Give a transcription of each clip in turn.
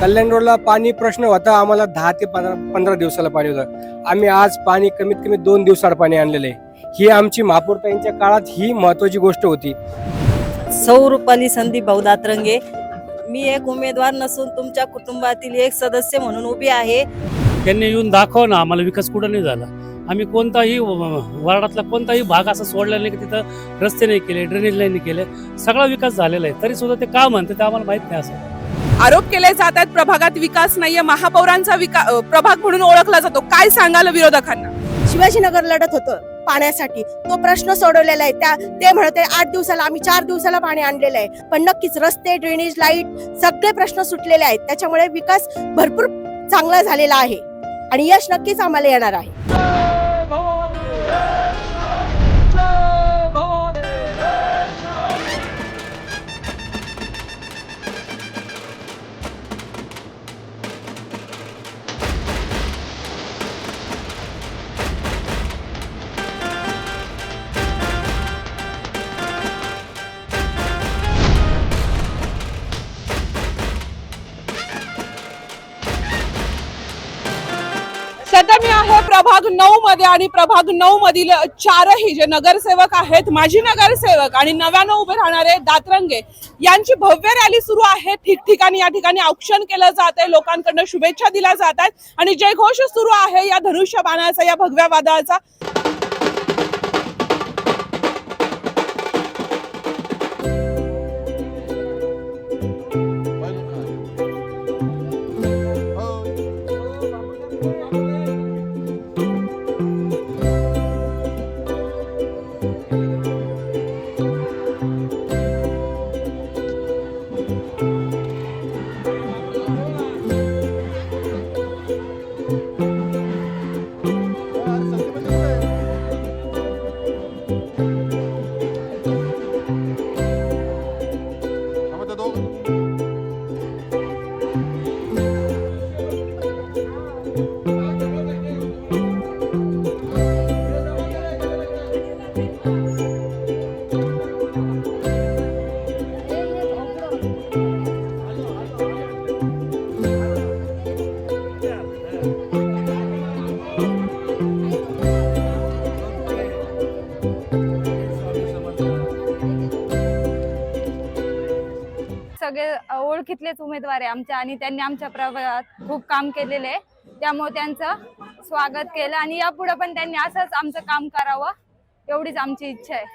कल्याण रोडला पाणी प्रश्न होता आम्हाला 10 ते 15 दिवसाला पाणी होतं. आम्ही आज पाणी कमीत कमी 2 दिवसाआड पाणी आणलेलं आहे. ही आमची महापौरताईंच्या काळात ही महत्वाची गोष्ट होती. सौ रुपाली संदीप भाऊ दातरंगे, मी एक उमेदवार नसून तुमच्या कुटुंबातील एक सदस्य म्हणून उभी आहे. त्यांनी येऊन दाखव ना आम्हाला विकास कुठं नाही झाला. आम्ही कोणताही वार्डातला कोणताही भाग असा सोडला नाही की तिथं रस्ते नाही केले, ड्रेनेज नाही केले. सगळा विकास झालेला आहे, तरी सुद्धा ते का म्हणते ते आम्हाला माहित नाही. असं आरोप केले जातात प्रभागात विकास नाहीये, महापौरांचा प्रभाग म्हणून ओळखला जातो. काय सांगाल विरोधकांना? शिवाजीनगर लढत होतं पाण्यासाठी, तो प्रश्न सोडवलेला आहे. ते म्हणते 8 दिवसाला, आम्ही 4 दिवसाला पाणी आणलेलं आहे. पण नक्कीच रस्ते, ड्रेनेज, लाईट सगळे प्रश्न सुटलेले आहेत. त्याच्यामुळे विकास भरपूर चांगला झालेला आहे आणि यश नक्कीच आम्हाला येणार आहे. सध्या मी आहे प्रभाग 9 मध्ये आणि प्रभाग 9 मधील 4ही जे नगरसेवक आहेत, माजी नगरसेवक आणि नव्यानं उभे राहणारे दातरंगे यांची भव्य रॅली सुरू आहे. ठिकठिकाणी या ठिकाणी औक्षण केलं जात आहे, लोकांकडून शुभेच्छा दिल्या जात आहेत आणि जयघोष सुरू आहे या धनुष्य बाणाचा, या भगव्या वादळाचा. सगळे ओळखीतलेच उमेदवार आहे आमच्या आणि त्यांनी आमच्या प्रभागात खूप काम केलेले आहे. त्यामुळे त्यांचं स्वागत केलं आणि यापुढे पण त्यांनी असंच आमचं काम करावं एवढीच आमची इच्छा आहे.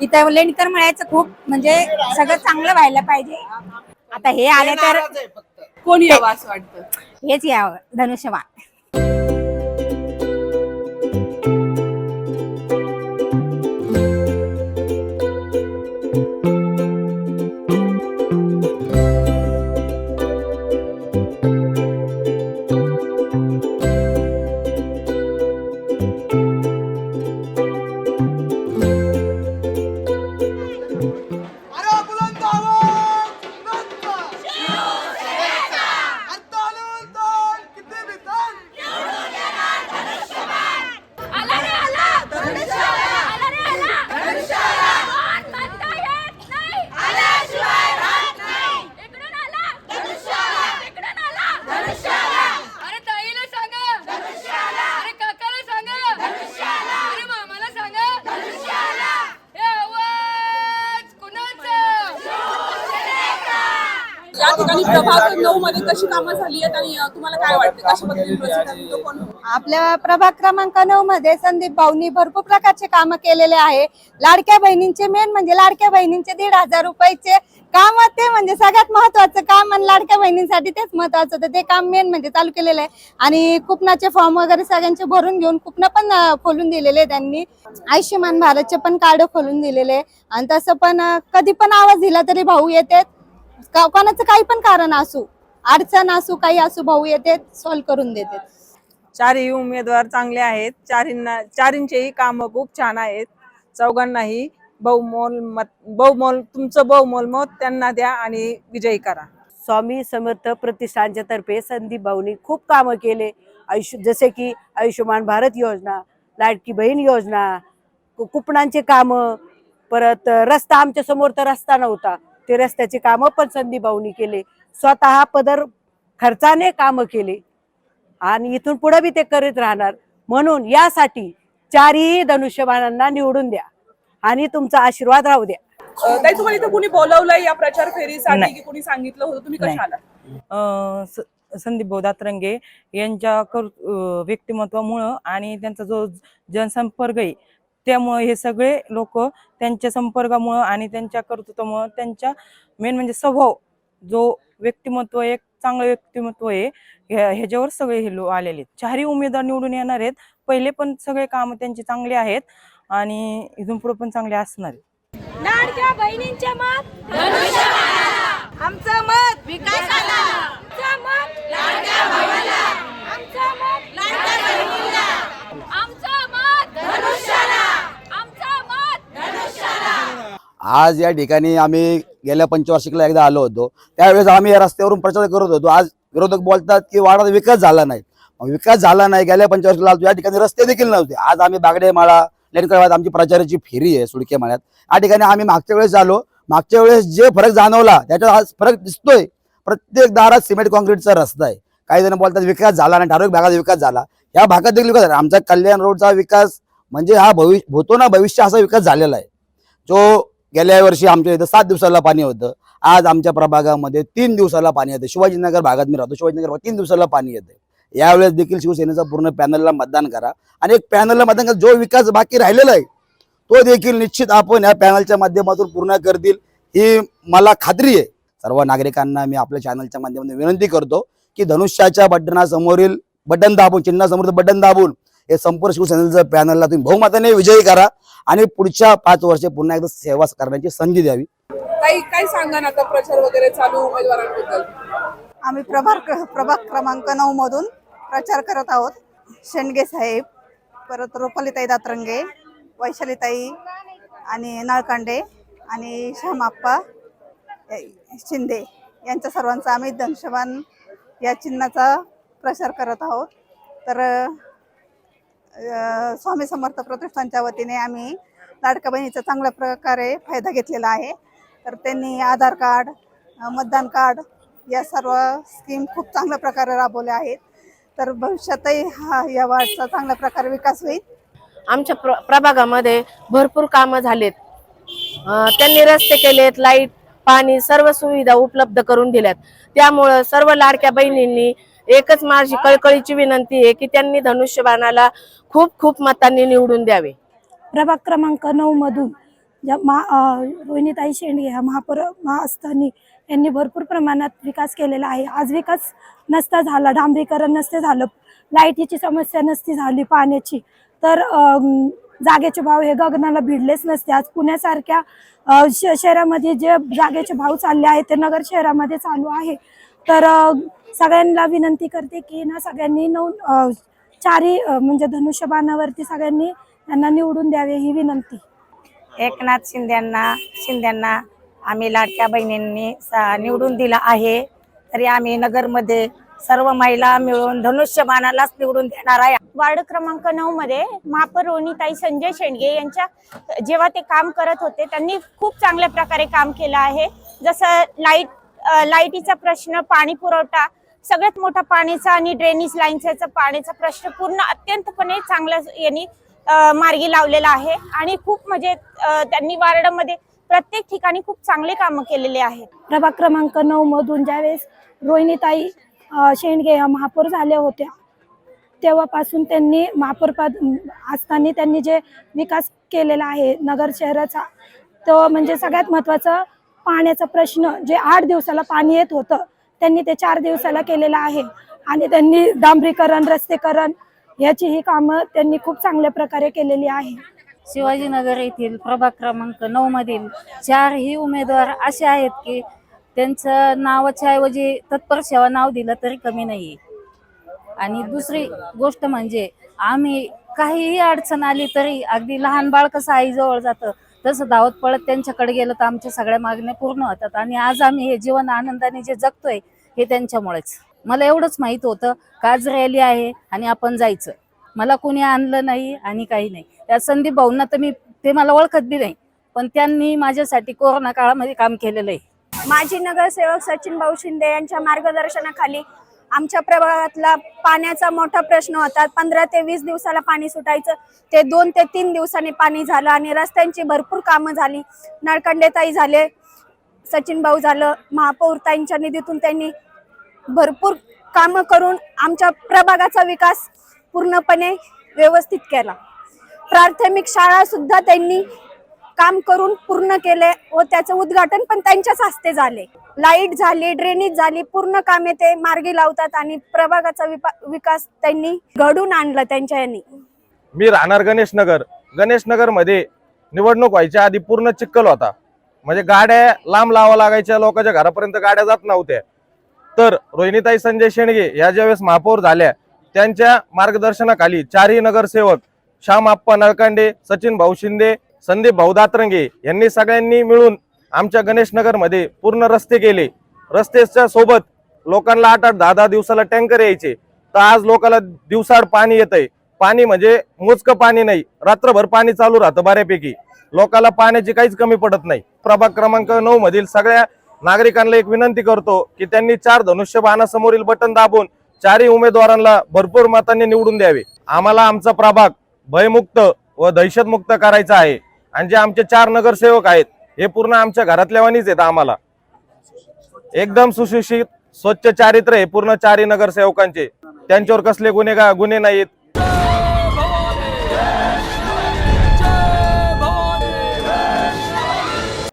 इथं लेणकर म्हणायचं खूप म्हणजे सगळं चांगलं व्हायला पाहिजे. आता हे आले तर कोण यावं असं वाटतं? हेच यावं, धनुष्यबाण. या ठिकाणी प्रभाग 9 मध्ये कशी कामं झाली आहेत आणि तुम्हाला काय वाटतं कशा पद्धतीने प्रतिनिधित्व कोण होईल? आपल्या प्रभाग क्रमांक 9 मध्ये संदीप भाऊंनी भरपूर प्रकारचे काम केलेले आहे. लाडक्या बहिणींचे मेन म्हणजे लाडक्या बहिणींचे 1,500 रुपयाचे काम, ते म्हणजे सगळ्यात महत्वाचं काम आणि लाडक्या बहिणींसाठी तेच महत्वाचं होतं. ते काम मेन म्हणजे चालू केलेलं आहे. आणि कुपनाचे फॉर्म वगैरे सगळ्यांचे भरून घेऊन कुपन पण खोलून दिलेले त्यांनी. आयुष्यमान भारतचे पण कार्ड खोलून दिलेले. आणि तसं पण कधी पण आवाज दिला तरी भाऊ येते. कोणाचं काही पण कारण असू, अडचण असू, काही असू, भाऊ येते, सॉल्व्ह करून देते. चारही उमेदवार चांगले आहेत. चारींचेही काम खूप छान आहेत. चौघांनाही तुमचं बहुमोल मत त्यांना द्या आणि विजयी करा. स्वामी समर्थ प्रतिष्ठानच्या तर्फे संदीप भाऊनी खूप कामं केले. जसे की आयुष्यमान भारत योजना, लाडकी बहीण योजना, कुपनांचे कामं, परत रस्ता आमच्या समोर तर रस्ता नव्हता, ते रस्त्याचे कामं पण संदीप भाऊनी केले. स्वतः पदर खर्चाने कामं केले आणि इथून पुढे बी ते करीत राहणार. म्हणून यासाठी चारही धनुष्यबाणांना निवडून द्या आणि तुमचा आशीर्वाद राहू द्या. ताई, तुम्हाला इथे कोणी बोलवलंय या प्रचार फेरीसाठी की कोणी सांगितलं होतं? तुम्ही कशा आला? संदीप भाऊ दातरंगे यांच्या व्यक्तिमत्वामुळं आणि त्यांचा जो जनसंपर्क आहे त्यामुळे हे सगळे लोक त्यांच्या संपर्कामुळं आणि त्यांच्या कर्तृत्वामुळं, त्यांच्या मेन म्हणजे स्वभाव, जो व्यक्तिमत्व एक चांगलं व्यक्तिमत्व आहे, ह्याच्यावर सगळे हे लोक आलेले आहेत. चारही उमेदवार निवडून येणार आहेत. पहिले पण सगळे काम त्यांचे चांगले आहेत आणि इथून पुढे पण चांगले असणार आहेत. लाडक्या बहिणींचे मत धनुष्यबाणाला, आमचं मत विकासाला, आमचं मत लाडक्या भावाला, आमचं मत लाडक्या बहिणीला, आमचं मत धनुष्याला, आमचं मत धनुष्याला. आज या ठिकाणी आम्ही गेल्या पंचवार्षिकला एकदा आलो होतो. त्यावेळेस आम्ही या रस्त्यावरून प्रचार करत होतो. आज विरोधक बोलतात की वाडाचा विकास झाला नाही. विकास झाला नाही, गेल्या पंचवार्षिकला आलो या ठिकाणी रस्ते देखील नव्हते. आज आम्ही बागडे माळा लेणकरवाद आमची प्रचाराची फेरी आहे सुडके माळ्यात. या ठिकाणी आम्ही मागच्या वेळेस आलो. मागच्या वेळेस जे फरक जाणवला त्याच्यात आज फरक दिसतोय. प्रत्येक दारात सिमेंट कॉन्क्रीटचा रस्ता आहे. काही जण बोलतात विकास झाला नाही, ठराविक भागात विकास झाला. या भागात देखील विकास झाला. आमचा कल्याण रोडचा विकास म्हणजे हा होतो ना भविष्य असा विकास झालेला आहे. जो गेल्या वर्षी आमच्या इथं 7 दिवसाला पाणी होतं, आज आमच्या प्रभागामध्ये 3 दिवसाला पाणी येते. शिवाजीनगर भागात मी राहतो, शिवाजीनगर 3 दिवसाला पाणी येते. यावेळेस देखील शिवसेनेचा पूर्ण पॅनलला मतदान करा आणि एक पॅनलला मतदान करा. जो विकास बाकी राहिलेला आहे तो देखील निश्चित आपण या पॅनलच्या माध्यमातून पूर्ण करतील ही मला खात्री आहे. सर्व नागरिकांना मी आपल्या चॅनलच्या माध्यमातून विनंती करतो की धनुष्याच्या बटनासमोरील बटन दाबून, चिन्हासमोर बटन दाबून हे संपूर्ण शिवसेनेचं पॅनलला तुम्ही बहुमताने विजयी करा आणि पुढच्या 5 वर्षे पुन्हा एकदा सेवा करण्याची संधी द्यावी. ताई, काय सांगा ना, आता प्रचार वगैरे चालू उमेदवारांबद्दल? आम्ही प्रभाग क्रमांक 9 मधून प्रचार करत आहोत. शेंडगे साहेब, परत रुपालीताई दातरंगे, वैशालीताई आणि नळकांडे आणि श्यामाप्पा शिंदे यांच्या सर्वांचा आम्ही धनुष्यबाण या चिन्हाचा प्रचार करत आहोत. तर स्वामी समर्थ प्रतिष्ठानच्या वतीने आम्ही लाडक्या बहिणीचा चांगल्या प्रकारे फायदा घेतलेला आहे. तर त्यांनी आधार कार्ड, मतदान कार्ड या सर्व स्कीम खूप चांगल्या प्रकारे राबवल्या आहेत. तर भविष्यातही या वार्डचा चांगल्या प्रकारे विकास होईल. आमच्या प्रभागामध्ये भरपूर कामं झालेत. त्यांनी रस्ते केलेत, लाईट, पाणी सर्व सुविधा उपलब्ध करून दिल्यात. त्यामुळं सर्व लाडक्या बहिणींनी एकच माझी कळकळीची विनंती आहे की त्यांनी धनुष्यबाणाला खूप खूप मतांनी निवडून द्यावे. प्रभाग क्रमांक 9 मधून रोहिणीताई शेंडगे ह्या महापौर असताना यांनी भरपूर प्रमाणात विकास केलेला आहे. आज विकास नसता झाला, डांबरीकरण नसते झालं, लाईटीची समस्या नसती झाली, पाण्याची, तर जागेचे भाव हे गगनाला भिडलेच नसते. आज पुण्यासारख्या शहरामध्ये जे जागेचे भाव चालले आहेत ते नगर शहरामध्ये चालू आहे. तर सगळ्यांना विनंती करते की ना सगळ्यांनी चारी म्हणजे धनुष्यबाणावरती सगळ्यांनी त्यांना निवडून द्यावे ही विनंती. एकनाथ शिंद्यांना आम्ही लाडक्या बहिणींनी निवडून दिला आहे. तरी आम्ही नगरमध्ये सर्व महिला मिळून धनुष्यबाणालाच निवडून देणार आहे. वार्ड क्रमांक 9 मध्ये महापौर रोहिणीताई संजय शेंडगे यांच्या जेव्हा ते काम करत होते त्यांनी खूप चांगल्या प्रकारे काम केलं आहे. जसं लाईटीचा प्रश्न, पाणी पुरवठा, सगळ्यात मोठा पाण्याचा आणि ड्रेनेज लाईनचा पाण्याचा प्रश्न पूर्ण अत्यंतपणे चांगल्या यांनी मार्गी लावलेला आहे. आणि खूप म्हणजे त्यांनी वार्डामध्ये प्रत्येक ठिकाणी खूप चांगले कामं केलेले आहेत. प्रभाग क्रमांक 9 मधून ज्यावेळेस रोहिणीताई शेंडगे या महापौर झाल्या होत्या तेव्हापासून त्यांनी महापौर पद असताना त्यांनी जे विकास केलेला आहे नगर शहराचा, तो म्हणजे सगळ्यात महत्त्वाचं पाण्याचा प्रश्न, जे 8 दिवसाला पाणी येत होतं त्यांनी ते 4 दिवसाला केलेलं आहे. आणि त्यांनी डांबरीकरण, रस्तेकरण याची ही कामं त्यांनी खूप चांगल्या प्रकारे केलेली आहे. शिवाजीनगर येथील प्रभाग क्रमांक 9 मधील 4ही उमेदवार असे आहेत की त्यांचं नावाच्या ऐवजी तत्पर सेवा नाव दिलं तरी कमी नाही. आणि दुसरी गोष्ट म्हणजे आम्ही काहीही अडचण आली तरी अगदी लहान बाळ कसं आईजवळ जातं तसं धावत पळत त्यांच्याकडे गेलं तर आमच्या सगळ्या मागण्या पूर्ण होतात. आणि आज आम्ही हे जीवन आनंदाने जे जगतोय हे त्यांच्यामुळेच. मला एवढंच माहित होतं का आज रॅली आहे आणि आपण जायचं. मला कोणी आणलं नाही आणि काही नाही. त्या संदीप भाऊंना तर ते मला ओळखत बी नाही, पण त्यांनी माझ्यासाठी कोरोना काळामध्ये काम केलेलं आहे. माजी नगरसेवक सचिन भाऊ शिंदे यांच्या मार्गदर्शनाखाली आमच्या प्रभागातला पाण्याचा मोठा प्रश्न होता. 15 ते 20 दिवसाला पाणी सुटायचं, ते 2 ते 3 दिवसांनी पाणी झालं. आणि रस्त्यांची भरपूर कामं झाली. नळकंडेताई झाले, सचिन भाऊ झालं, महापौरताईंच्या निधीतून त्यांनी भरपूर कामं करून आमच्या प्रभागाचा विकास पूर्णपणे व्यवस्थित केला. प्राथमिक शाळा सुद्धा त्यांनी काम करून पूर्ण केले व त्याचं उद्घाटन पण त्यांच्याच हस्ते झाले. लाईट झाली, ड्रेनेज झाली, पूर्ण कामे ते मार्गी लावतात आणि प्रभागाचा विकास त्यांनी घडून आणला त्यांच्या यांनी. मी राहणार गणेश नगर मध्ये निवडणूक व्हायच्या आधी पूर्ण चिखल होता. म्हणजे गाड्या लांब लावा लागायच्या, लोकांच्या घरापर्यंत गाड्या जात नव्हत्या. तर रोहिणीताई संजय शेंडगे या ज्यावेळेस महापौर झाल्या त्यांच्या मार्गदर्शनाखाली 4ही नगरसेवक श्याम आप्पा नळकांडे, सचिन भाऊ शिंदे, संदीप भाऊ दातरंगे यांनी सगळ्यांनी मिळून आमच्या गणेश नगर मध्ये पूर्ण रस्ते केले. रस्त्याच्या सोबत लोकांना 8-8, 10-10 दिवसाला टँकर यायचे, तर आज लोकांना दिवसाआड पाणी येतंय. पाणी म्हणजे मोजकं पाणी नाही, रात्रभर पाणी चालू राहतं बऱ्यापैकी. लोकांना पाण्याची काहीच कमी पडत नाही. प्रभाग क्रमांक 9 मधील सगळ्या नागरिकांना एक विनंती करतो की त्यांनी 4 धनुष्यबाणासमोरील बटन दाबून 4ही उमेदवारांना भरपूर मतांनी निवडून द्यावे. आम्हाला आमचा प्रभाग भयमुक्त व दहशतमुक्त करायचा आहे. आणि जे आमचे 4 नगरसेवक आहेत हे पूर्ण आमच्या घरातल्यावानीच आहेत. आम्हाला एकदम सुशिक्षित, स्वच्छ चारित्र्य आहे पूर्ण 4ही नगरसेवकांचे. त्यांच्यावर कसले गुन्हे नाहीत.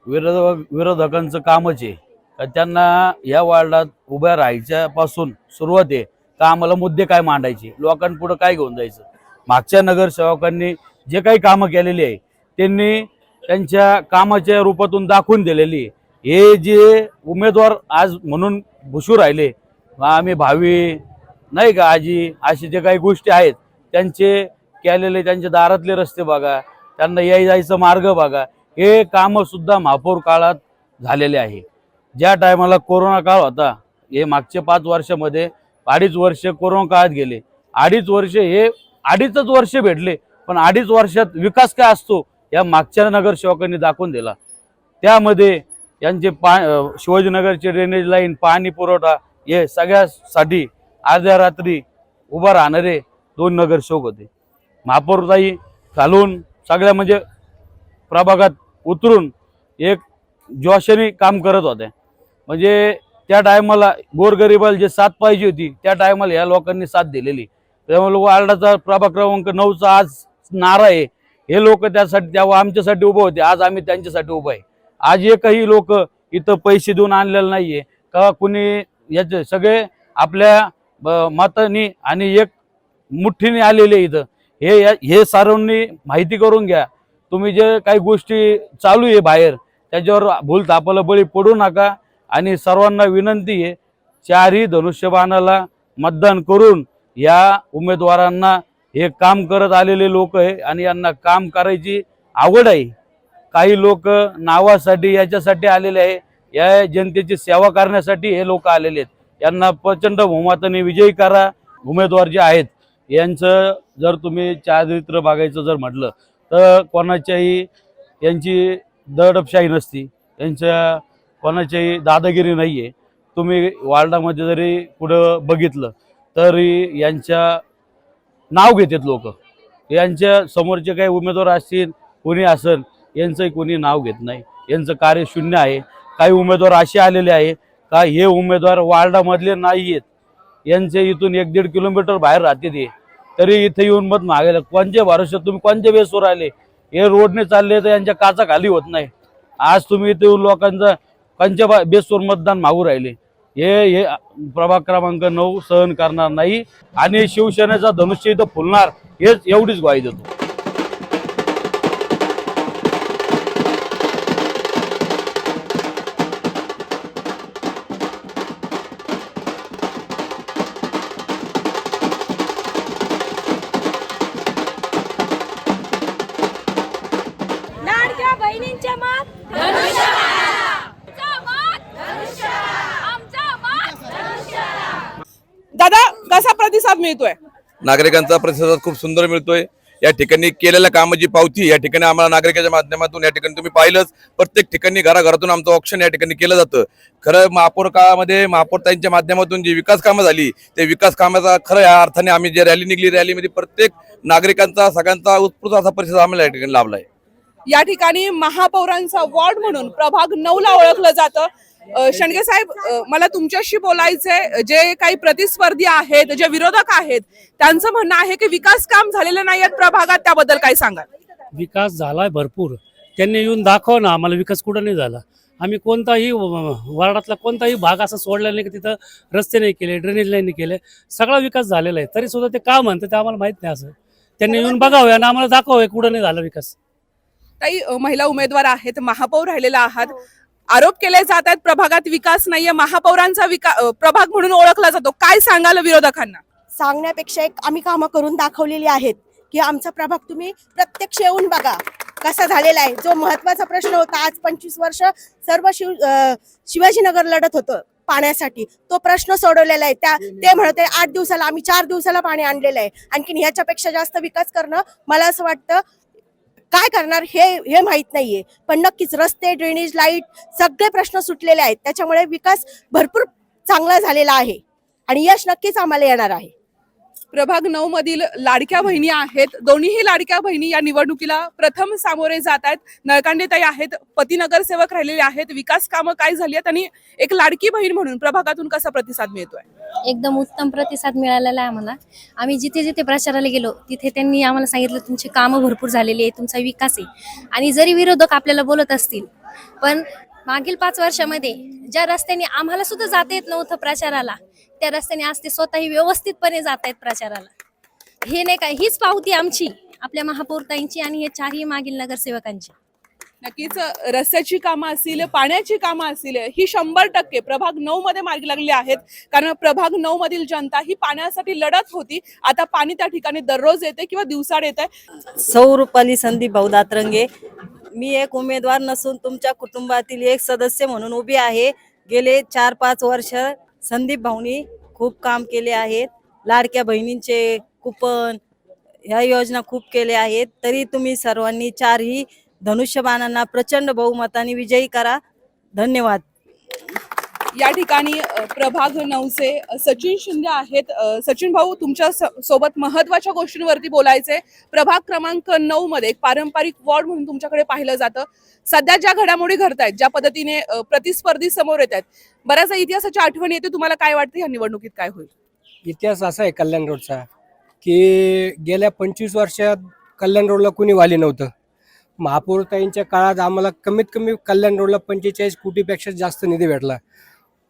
विरोधकांचं कामच आहे. त्यांना या वार्डात उभ्या राहायच्या पासून सुरुवात आहे का आम्हाला मुद्दे काय मांडायचे, लोकांपुढे काय घेऊन जायचं. मागच्या नगरसेवकांनी जे काही कामं केलेली आहे त्यांनी त्यांच्या कामाच्या रूपातून दाखवून दिलेली. हे जे उमेदवार आज म्हणून भुसू राहिले, आम्ही भावी नाही का आजी, असे जे काही गोष्टी आहेत त्यांचे केलेले, त्यांच्या दारातले रस्ते बघा, त्यांना जायचं मार्ग बघा, हे कामं सुद्धा महापौर काळात झालेले आहे. ज्या टायमाला कोरोना काळ होता, हे मागचे 5 वर्षामध्ये 2.5 वर्ष कोरोना काळात गेले. 2.5 वर्ष हे 2.5च वर्ष भेटले, पण 2.5 वर्षात विकास काय असतो या मागच्या नगरसेवकांनी दाखवून दिला. त्यामध्ये यांचे शिवाजीनगरचे ड्रेनेज लाईन, पाणी पुरवठा हे सगळ्यासाठी अर्ध्या रात्री उभा राहणारे 2 नगरसेवक होते. महापौरताई घालून सगळ्या म्हणजे प्रभागात उतरून एक जोशाने काम करत होते. म्हणजे त्या टायमाला गोरगरिबाला जे साथ पाहिजे होती त्या टायमाला या लोकांनी साथ दिलेली. त्यामुळे वार्डाचा प्रभाग क्रमांक 9चा आज नारा आहे. हे लोक त्यासाठी तेव्हा आमच्यासाठी उभे होते, आज आम्ही त्यांच्यासाठी उभं आहे. आज एकही लोक इथं पैसे देऊन आणलेलं नाहीये का कुणी, याचे सगळे आपल्या मतानी आणि एक मुठ्ठीने आलेले इथं. हे सर्वांनी माहिती करून घ्या. तुम्ही जे काही गोष्टी चालू आहे बाहेर त्याच्यावर भूल थापाला बळी पडू नका. आणि सर्वांना विनंती आहे, चारही धनुष्यबाणाला मतदान करून या उमेदवारांना, हे काम करत आलेले लोक आहे आणि यांना काम करायची आवड आहे. काही लोक नावासाठी याच्यासाठी आलेले आहे, या जनतेची सेवा करण्यासाठी हे लोक आलेले आहेत. यांना प्रचंड बहुमताने विजयी करा. उमेदवार जे आहेत यांचं जर तुम्ही चारित्र्य बघायचं जर म्हटलं तर कोणाच्याही यांची दडपशाही नसती, यांच्या कोणाच्याही दादागिरी नाही आहे. तुम्ही वार्डामध्ये जरी पुढं बघितलं तरी यांच्या नाव घेतात लोक. यांच्या समोरचे काही उमेदवार असतील, कोणी असेल, यांचंही कोणी नाव घेत नाही. यांचं कार्य शून्य आहे. काही उमेदवार असे आलेले आहे का हे उमेदवार वार्डामधले नाही आहेत, यांचे इथून 1-1.5 किलोमीटर बाहेर राहते ते, तरी इथे येऊन मत मागायला. कोणत्या भरोश्यात तुम्ही कोणत्या बेसवर आले? हे रोडने चालले तर यांच्या काचा खाली होत नाही. आज तुम्ही इथे येऊन लोकांचा कोणत्या बेसवर मतदान मागू राहिले? हे प्रभाग क्रमांक 9 सहन करणार नाही आणि शिवसेनेचा धनुष्य इथं फुलणार, हेच एवढीच ग्वाही देतो. लाडक्या बहिणींचे मत दादा, कसा प्रतिसाद मिळतोय? नागरिकांचा प्रतिसाद खूप सुंदर मिळतोय. या ठिकाणी केलेल्या कामाची पावती या ठिकाणी आम्हाला नागरिकांच्या माध्यमातून या ठिकाणी तुम्ही पाहिलंच, प्रत्येक ठिकाणी घराघरातून आमचं ऑप्शन या ठिकाणी केलं जातं. खरं महापौर काळामध्ये महापौरताईंच्या माध्यमातून जी विकास कामं झाली, ते विकास कामाचा खरं या अर्थाने आम्ही जे रॅली निघली, रॅलीमध्ये प्रत्येक नागरिकांचा सगळ्यांचा उत्स्फूर्त असा प्रतिसाद आम्हाला या ठिकाणी लाभला आहे. या ठिकाणी महापौरांचा वॉर्ड म्हणून प्रभाग 9 ला ओळखलं जातं. शेंडगे साहेब, मला तुमच्याशी बोलायचंय. जे काही प्रतिस्पर्धी आहेत, जे विरोधक आहेत, त्यांचं म्हणणं आहे की विकास काम झालेलं नाही आहेत प्रभागात, त्याबद्दल काय सांगाल? विकास झालाय भरपूर. त्यांनी येऊन दाखव ना आम्हाला विकास कुठं नाही झाला. आम्ही कोणताही वार्डातला कोणताही भाग असा सोडलेला नाही की तिथं रस्ते नाही केले, ड्रेनेज लाईन नाही केले. सगळा विकास झालेला आहे. तरी सुद्धा ते का म्हणतात ते आम्हाला माहित नाही. असं त्यांनी येऊन बघावं आणि आम्हाला दाखवावं कुठं नाही झाला विकास. काही महिला उमेदवार आहेत, महापौर राहिलेला आहात, आरोप केले जात आहेत प्रभागात विकास नाहीये, महापौरांचा प्रभाग म्हणून ओळखला जातो. काय सांगाल विरोधकांना? सांगण्यापेक्षा आम्ही कामं करून दाखवलेली आहेत की आमचा प्रभाग तुम्ही प्रत्यक्ष येऊन बघा कसा झालेला आहे. जो महत्वाचा प्रश्न होता, आज 25 वर्ष सर्व शिवाजीनगर लढत होतं पाण्यासाठी, तो प्रश्न सोडवलेला आहे. ते म्हणते 8 दिवसाला, आम्ही 4 दिवसाला पाणी आणलेलं आहे. आणखीन ह्याच्यापेक्षा जास्त विकास करणं मला असं वाटतं काय करणार हे माहित नाहीये. पण नक्कीच रस्ते, ड्रेनेज, लाईट सगळे प्रश्न सुटलेले आहेत. त्याच्यामुळे विकास भरपूर चांगला झालेला आहे आणि यश नक्कीच आम्हाला येणार आहे. प्रभाग 9 मधील लाडक्या बहिणी आहेत. दोन्हीही लाडक्या बहिणी या निवडणुकीला प्रथम सामोरे जात आहेत. नळकांडेताई आहेत, पती नगरसेवक राहिलेले आहेत. विकास कामं काय झाली आहेत आणि एक लाडकी बहीण म्हणून प्रभागातून कसा प्रतिसाद मिळतोय? एकदम उत्तम प्रतिसाद मिळालेला आहे आम्हाला. आम्ही जिथे जिथे प्रचाराला गेलो तिथे त्यांनी आम्हाला सांगितलं तुमची कामं भरपूर झालेली आहे, तुमचा विकास आहे. आणि जरी विरोधक आपल्याला बोलत असतील, पण मागील 5 वर्षामध्ये ज्या रस्त्याने आम्हाला सुद्धा जाता येत नव्हतं प्रचाराला, त्या रस्त्याने आज ते स्वतःही व्यवस्थितपणे जात आहेत प्रचाराला. हे नाही काय, हीच पावती आमची, आपल्या महापौरताईंची आणि हे 4ही मागील नगरसेवकांची. नक्कीच रस्त्याची कामं असतील, पाण्याची कामं असतील, ही 100% प्रभाग 9 मध्ये मार्गी लागली आहेत. कारण प्रभाग 9 मधील जनता ही पाण्यासाठी लढत होती. आता पाणी त्या ठिकाणी दररोज येते किंवा दिवसाड येते. सौ रुपाली संदीप भाऊ दातरंगे. मी एक उमेदवार नसून तुमच्या कुटुंबातील एक सदस्य म्हणून उभी आहे. गेले 4-5 वर्ष संदीप भाऊनी खूप काम केले आहेत. लाडक्या बहिणींचे कुपन ह्या योजना खूप केल्या आहेत. तरी तुम्ही सर्वांनी 4ही धनुष्यबाणांना प्रचंड बहुमताने विजयी करा. धन्यवाद. या ठिकाणी प्रभाग 9चे सचिन शिंदे आहेत. सचिन भाऊ, तुमच्या सोबत महत्वाच्या गोष्टींवरती बोलायचे. प्रभाग क्रमांक 9 मध्ये एक पारंपरिक वॉर्ड म्हणून तुमच्याकडे पाहिलं जातं. सध्या ज्या घडामोडी घडतायत, ज्या पद्धतीने प्रतिस्पर्धी समोर येत आहेत, बऱ्याच इतिहासाची आठवण येते. तुम्हाला काय वाटतं या निवडणुकीत काय होईल? इतिहास असा आहे कल्याण रोडचा की गेल्या 25 वर्षात कल्याण रोडला कुणी वाली नव्हतं. महापौरताईंच्या काळात आम्हाला कमीत कमी कल्याण रोडला 45 कोटीपेक्षा जास्त निधी भेटला.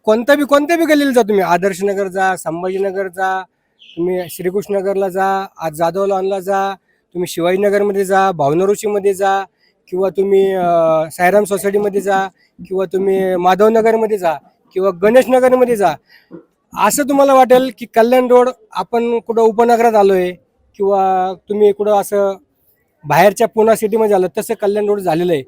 कोणत्या बी गल्लीला जा तुम्ही, आदर्शनगर जा, संभाजीनगर जा, तुम्ही श्रीकृष्णनगरला जा, आज जाधव लॉनला जा, तुम्ही शिवाजीनगरमध्ये जा, भावनरुशीमध्ये जा, किंवा तुम्ही सायराम सोसायटीमध्ये जा, किंवा तुम्ही माधवनगरमध्ये जा, किंवा गणेशनगरमध्ये जा. असं तुम्हाला वाटेल की कल्याण रोड आपण कुठं उपनगरात आलोय किंवा तुम्ही कुठं असं बाहेरच्या पुणे सिटीमध्ये आलं, तसं कल्याण रोड झालेलं आहे.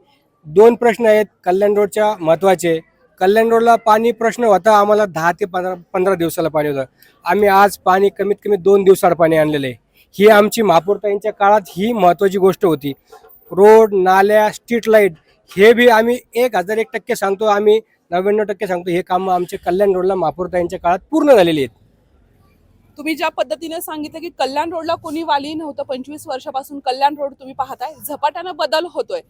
2 प्रश्न आहेत कल्याण रोडच्या महत्त्वाचे. कल्याण रोडला पाणी प्रश्न होता, आम्हाला 10 ते 15 दिवसाला पाणी होतं. आम्ही आज पाणी कमीत कमी 2 दिवसाआड पाणी आणलेलं आहे. ही आमची महापौरताईंच्या काळात ही महत्त्वाची गोष्ट होती. रोड, नाल्या, स्ट्रीट लाईट हे बी आम्ही 1001% सांगतो, आम्ही 99% सांगतो, हे कामं आमचे कल्याण रोडला महापौरताईंच्या काळात पूर्ण झालेली आहेत. तुम्ही ज्या पद्धतीने सांगितलं की कल्याण रोडला कोणी वाली नव्हतं, 25 वर्षापासून कल्याण रोड तुम्ही पाहताय, झपाट्यानं बदल होतोय,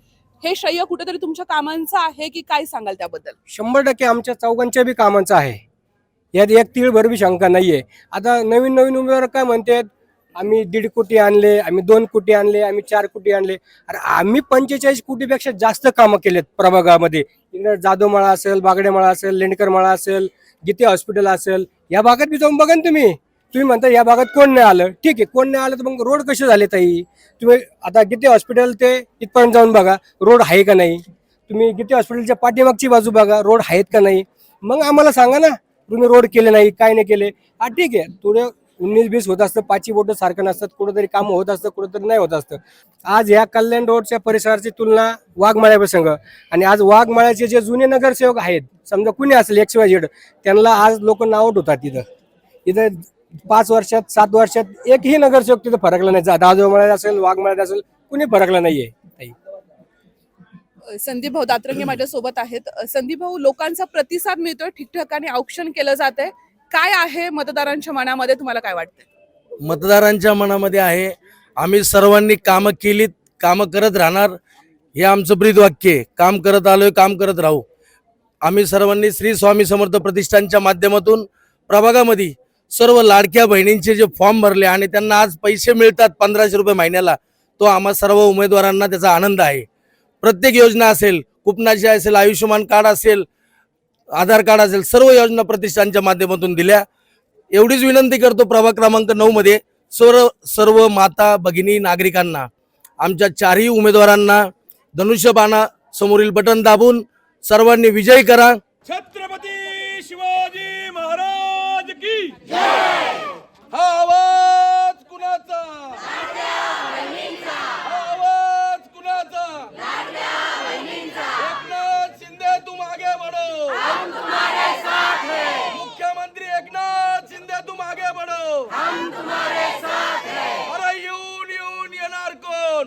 हे श्रेय कुठेतरी तुमच्या कामांचं आहे की काय सांगाल त्याबद्दल? 100% आमच्या चौघांच्या बी कामांचं आहे, यात एक तीळभर बी शंका नाहीये. आता नवीन उमेदवार काय म्हणतात, आम्ही 1.5 कोटी आणले, आम्ही 2 कोटी आणले, आम्ही 4 कोटी आणले. अरे आम्ही 45 कोटीपेक्षा जास्त कामं केलेत प्रभागामध्ये. इकडे जाधवमाळा असेल, बागडेमाळा असेल, लेंडकरमाळा असेल, गीते हॉस्पिटल असेल, या भागात बी जाऊन बघा ना तुम्ही. तुम्ही म्हणता या भागात कोण नाही आलं, ठीक आहे, कोण नाही आलं तर मग रोड कसे झाले ताई? तुम्ही आता गीते हॉस्पिटल ते इथपर्यंत जाऊन बघा, रोड आहे का नाही. तुम्ही गीते हॉस्पिटलच्या पाठीमागची बाजू बघा, रोड आहेत का नाही. मग आम्हाला सांगा ना, तुम्ही रोड केले नाही, काय नाही केले. हा ठीक आहे, थोडं 19-20 होत असतं, 5 बोटं सारखं नसतात, कुठंतरी कामं होत असतं, कुठंतरी नाही होत असतं. आज ह्या कल्याण रोडच्या परिसराची तुलना वाघमाळ्याप्रसंग, आणि आज वाघमाळ्याचे जे जुने नगरसेवक आहेत, समजा कुणी असेल XYZ, त्यांना आज लोक नाव ठेवतात. इथं 5 वर्षात 7 वर्षात एकही नगरसेवक तिथं फरकला नाही. दाजोमाळ्यात असेल, वाघमाळ्यात असेल, कुणी फरकला नाहीये. संदीप भाऊ दातरंगे माझ्या सोबत आहेत. संदीप भाऊ, लोकांचा प्रतिसाद मिळतोय, ठिकठिकाणी औक्षण केलं जात आहे, काय आहे मतदारांच्या मनामध्ये, तुम्हाला काय वाटतं? मतदारांच्या मनामध्ये आहे, आम्ही सर्वांनी कामं केलीत, कामं करत राहणार, हे आमचं ब्रीदवाक्य आहे. काम करत आलोय, काम करत राहू. आम्ही सर्वांनी श्री स्वामी समर्थ प्रतिष्ठानच्या माध्यमातून प्रभागामध्ये सर्व लाडक्या बहिणींचे जे फॉर्म भरले आणि त्यांना आज पैसे मिळतात 1500 रुपये महिन्याला, तो आम्हा सर्व उमेदवारांना त्याचा आनंद आहे. प्रत्येक योजना असेल, कुपनाची असेल, आयुष्यमान कार्ड असेल, आधार कार्ड असेल, सर्व योजना प्रतिष्ठानच्या माध्यमातून दिल्या. एवढीच विनंती करतो प्रभाग क्रमांक 9 मध्ये सर्व माता भगिनी नागरिकांना, आमच्या 4ही उमेदवारांना धनुष्यबाणा समोरील बटन दाबून सर्वांनी विजयी करा. छत्रपती शिवाजी महाराज की जय. हा आवाज कुणाचा? हा आवाज कुणाचा? एकनाथ शिंदे तुम आगे बढ़ो, हम तुम्हारे साथ हैं. मुख्यमंत्री एकनाथ शिंदे तुम आगे बढ़ो, हम तुम्हारे साथ हैं. अरे येऊन येणार कोण?